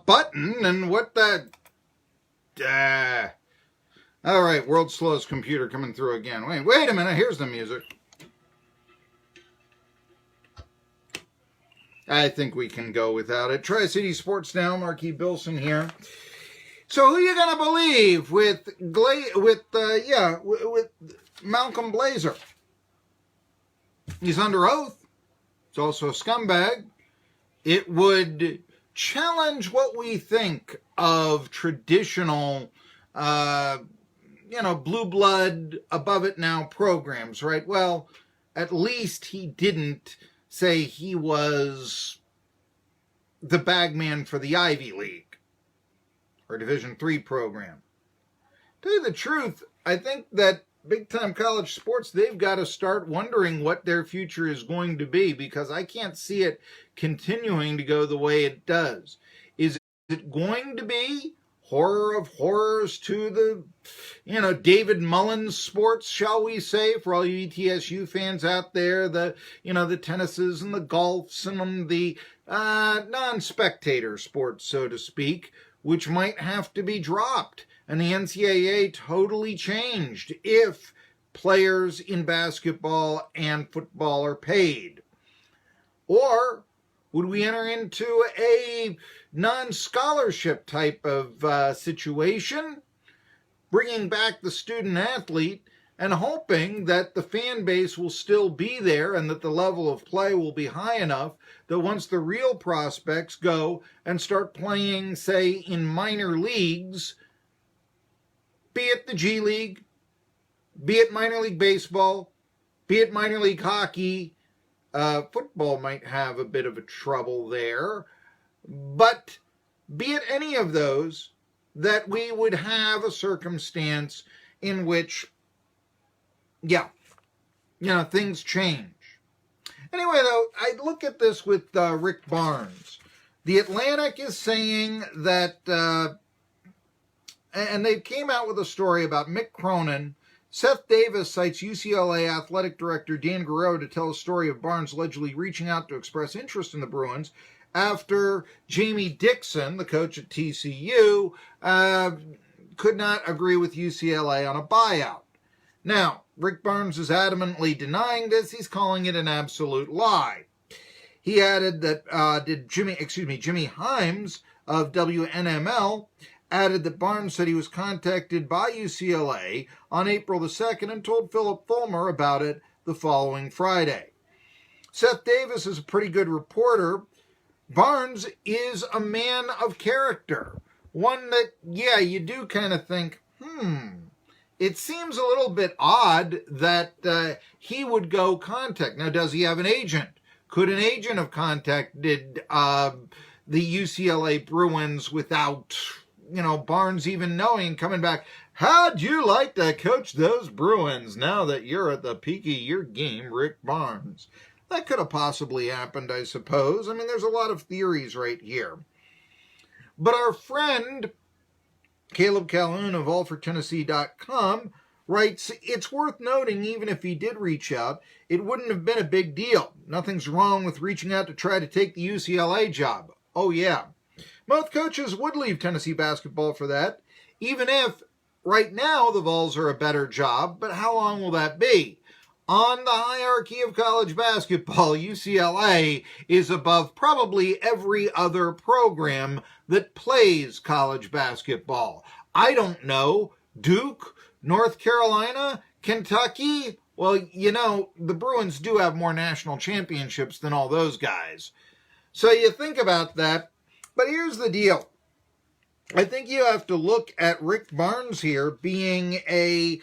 button, and what the... All right, world's slowest computer coming through again. Wait a minute, here's the music. I think we can go without it. Tri-City Sports Now, Marquis Bilson here. So who are you going to believe with Malcolm Blazer? He's under oath. He's also a scumbag. It would challenge what we think of traditional, blue blood, above it now programs, right? Well, at least he didn't say he was the bagman for the Ivy League or Division III program. To tell you the truth, I think that big-time college sports, they've got to start wondering what their future is going to be, because I can't see it continuing to go the way it does. Is it going to be horror of horrors to the, David Mullins sports, shall we say, for all you ETSU fans out there, the tennises and the golfs and the non-spectator sports, so to speak, which might have to be dropped, and the NCAA totally changed if players in basketball and football are paid? Or would we enter into a non-scholarship type of situation, bringing back the student athlete and hoping that the fan base will still be there and that the level of play will be high enough that once the real prospects go and start playing, say, in minor leagues, be it the G League, be it minor league baseball, be it minor league hockey, football might have a bit of a trouble there, but be it any of those, that we would have a circumstance in which, things change. Anyway, though, I look at this with Rick Barnes. The Atlantic is saying that, and they came out with a story about Mick Cronin. Seth Davis cites UCLA athletic director Dan Guerrero to tell a story of Barnes allegedly reaching out to express interest in the Bruins after Jamie Dixon, the coach at TCU, could not agree with UCLA on a buyout. Now, Rick Barnes is adamantly denying this. He's calling it an absolute lie. He added that Jimmy Himes of WNML added that Barnes said he was contacted by UCLA on April the 2nd and told Philip Fulmer about it the following Friday. Seth Davis is a pretty good reporter. Barnes is a man of character. One that, you do kind of think, it seems a little bit odd that he would go contact. Now, does he have an agent? Could an agent have contacted the UCLA Bruins without, Barnes even knowing and coming back? How'd you like to coach those Bruins now that you're at the peak of your game, Rick Barnes? That could have possibly happened, I suppose. I mean, there's a lot of theories right here. But our friend Caleb Calhoun of allfortennessee.com writes, it's worth noting, even if he did reach out, it wouldn't have been a big deal. Nothing's wrong with reaching out to try to take the UCLA job. Oh, yeah. Most coaches would leave Tennessee basketball for that, even if right now the Vols are a better job, but how long will that be? On the hierarchy of college basketball, UCLA is above probably every other program that plays college basketball. I don't know. Duke, North Carolina, Kentucky? Well, the Bruins do have more national championships than all those guys. So you think about that. But here's the deal. I think you have to look at Rick Barnes here being a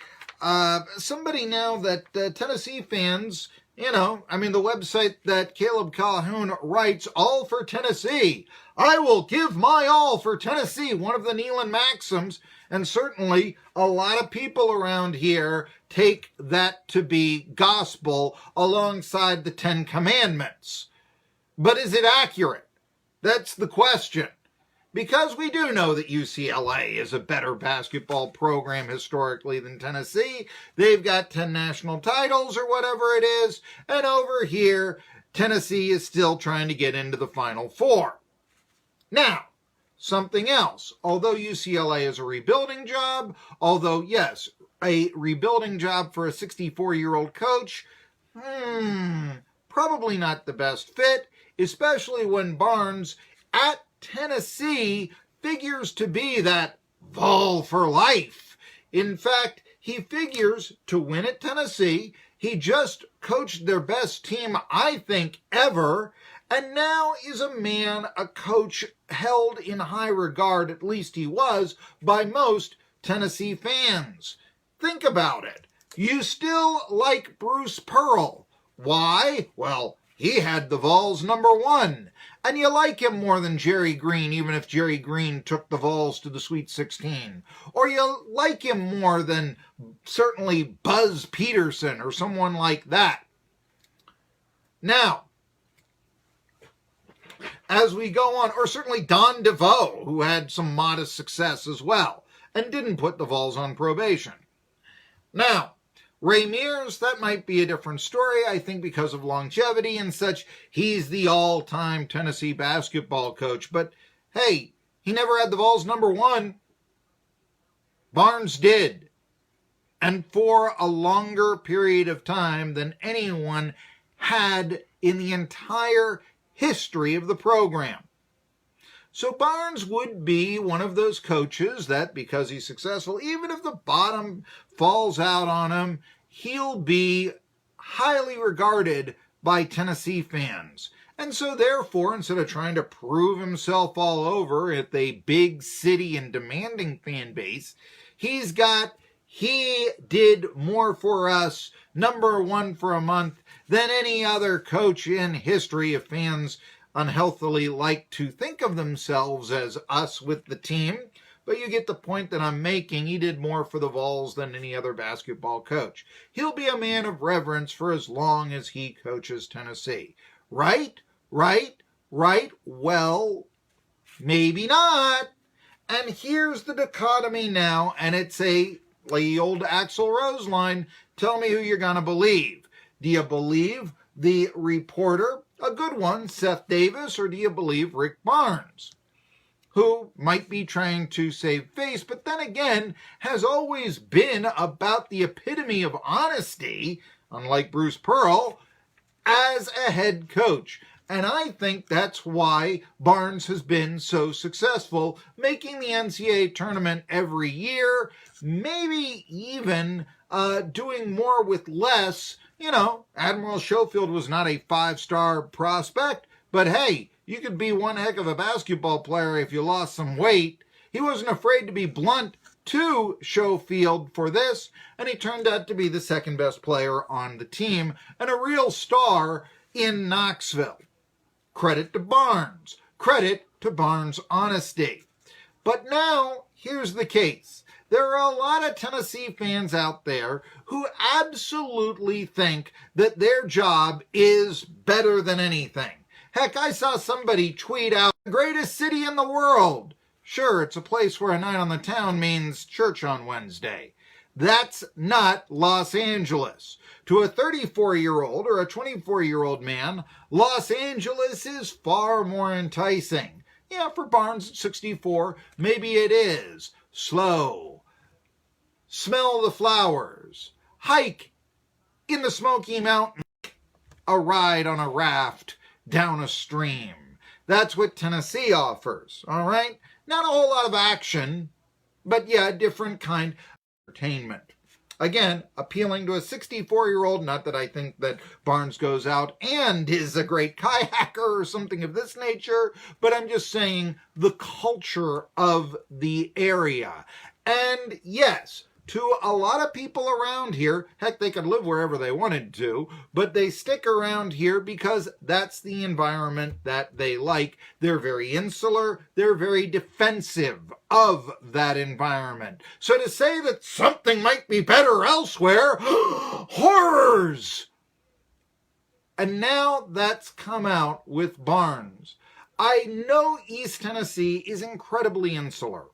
somebody now that Tennessee fans, the website that Caleb Calhoun writes, All for Tennessee. I will give my all for Tennessee, one of the Neyland maxims, and certainly a lot of people around here take that to be gospel alongside the Ten Commandments. But is it accurate? That's the question. Because we do know that UCLA is a better basketball program historically than Tennessee. They've got 10 national titles or whatever it is. And over here, Tennessee is still trying to get into the Final Four. Now, something else. Although UCLA is a rebuilding job, although, yes, a rebuilding job for a 64-year-old coach, probably not the best fit, especially when Barnes at Tennessee figures to be that Vol for life. In fact, he figures to win at Tennessee. He just coached their best team, I think, ever, and now is a coach held in high regard, at least he was, by most Tennessee fans. Think about it. You still like Bruce Pearl. Why? Well, he had the Vols #1. And you like him more than Jerry Green, even if Jerry Green took the Vols to the Sweet 16. Or you like him more than certainly Buzz Peterson or someone like that. Now, as we go on, or certainly Don DeVoe, who had some modest success as well, and didn't put the Vols on probation. Now, Ray Mears, that might be a different story, I think because of longevity and such. He's the all-time Tennessee basketball coach. But, hey, he never had the Vols #1. Barnes did. And for a longer period of time than anyone had in the entire history of the program. So Barnes would be one of those coaches that, because he's successful, even if the bottom falls out on him, he'll be highly regarded by Tennessee fans. And so therefore, instead of trying to prove himself all over at a big city and demanding fan base, he did more for us, #1 for a month, than any other coach in history, if fans unhealthily like to think of themselves as us with the team. But you get the point that I'm making. He did more for the Vols than any other basketball coach. He'll be a man of reverence for as long as he coaches Tennessee. Right? Well, maybe not. And here's the dichotomy now, and it's the old Axl Rose line, tell me who you're going to believe. Do you believe the reporter, a good one, Seth Davis, or do you believe Rick Barnes, who might be trying to save face, but then again has always been about the epitome of honesty, unlike Bruce Pearl, as a head coach. And I think that's why Barnes has been so successful, making the NCAA tournament every year, maybe even doing more with less. You know, Admiral Schofield was not a 5-star prospect, but hey, you could be one heck of a basketball player if you lost some weight. He wasn't afraid to be blunt to Schofield for this, and he turned out to be the second best player on the team and a real star in Knoxville. Credit to Barnes. Credit to Barnes' honesty. But now, here's the case. There are a lot of Tennessee fans out there who absolutely think that their job is better than anything. Heck, I saw somebody tweet out, the greatest city in the world. Sure, it's a place where a night on the town means church on Wednesday. That's not Los Angeles. To a 34-year-old or a 24-year-old man, Los Angeles is far more enticing. Yeah, for Barnes at 64, maybe it is. Slow. Smell the flowers. Hike in the Smoky Mountains. A ride on a raft down a stream. That's what Tennessee offers, all right? Not a whole lot of action, but yeah, a different kind of entertainment. Again, appealing to a 64-year-old, not that I think that Barnes goes out and is a great kayaker or something of this nature, but I'm just saying the culture of the area. And yes, to a lot of people around here, heck, they could live wherever they wanted to, but they stick around here because that's the environment that they like. They're very insular. They're very defensive of that environment. So to say that something might be better elsewhere, horrors! And now that's come out with Barnes. I know East Tennessee is incredibly insular.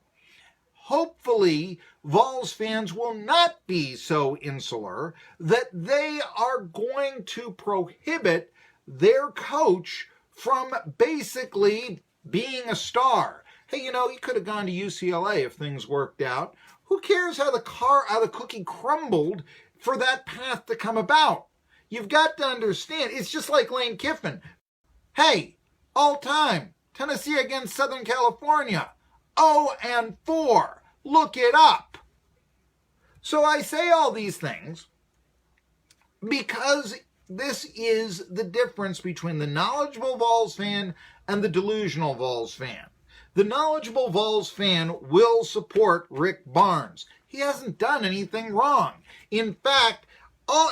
Hopefully, Vols fans will not be so insular that they are going to prohibit their coach from basically being a star. Hey, you know, he could have gone to UCLA if things worked out. Who cares how the cookie crumbled for that path to come about? You've got to understand, it's just like Lane Kiffin. Hey, all time, Tennessee against Southern California, 0-4. Look it up. So I say all these things because this is the difference between the knowledgeable Vols fan and the delusional Vols fan. The knowledgeable Vols fan will support Rick Barnes. He hasn't done anything wrong. In fact,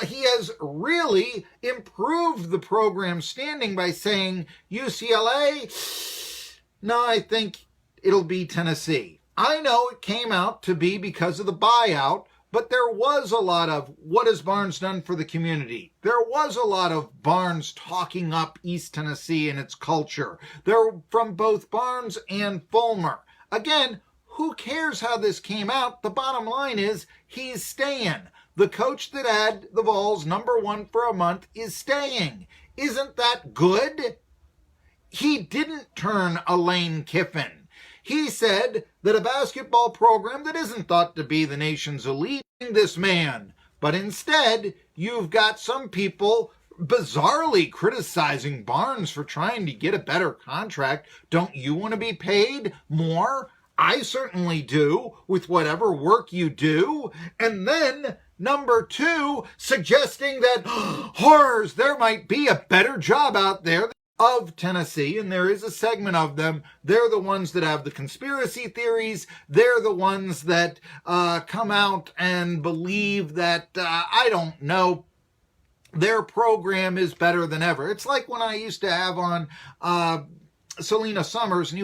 he has really improved the program standing by saying, UCLA, no, I think it'll be Tennessee. I know it came out to be because of the buyout, but there was a lot of, what has Barnes done for the community? There was a lot of Barnes talking up East Tennessee and its culture. They're from both Barnes and Fulmer. Again, who cares how this came out? The bottom line is he's staying. The coach that had the Vols #1 for a month is staying. Isn't that good? He didn't turn a Lane Kiffin. He said that a basketball program that isn't thought to be the nation's elite, this man. But instead, you've got some people bizarrely criticizing Barnes for trying to get a better contract. Don't you want to be paid more? I certainly do, with whatever work you do. And then, #2, suggesting that, horrors, there might be a better job out there of Tennessee, and there is a segment of them. They're the ones that have the conspiracy theories. They're the ones that come out and believe that, I don't know, their program is better than ever. It's like when I used to have on Selena Summers, and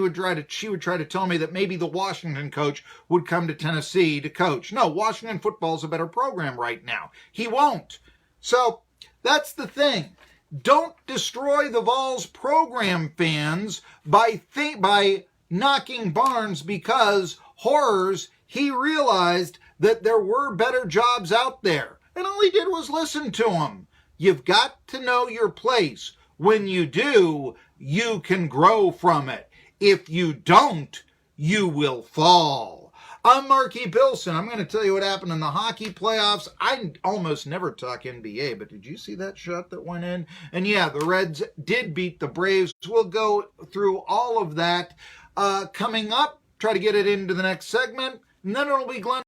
she would try to tell me that maybe the Washington coach would come to Tennessee to coach. No, Washington football is a better program right now. He won't. So that's the thing. Don't destroy the Vols program, fans, by knocking Barnes because, horrors, he realized that there were better jobs out there. And all he did was listen to them. You've got to know your place. When you do, you can grow from it. If you don't, you will fall. I'm Marky Bilson. I'm going to tell you what happened in the hockey playoffs. I almost never talk NBA, but did you see that shot that went in? And yeah, the Reds did beat the Braves. We'll go through all of that coming up. Try to get it into the next segment. And then it'll be Glenn.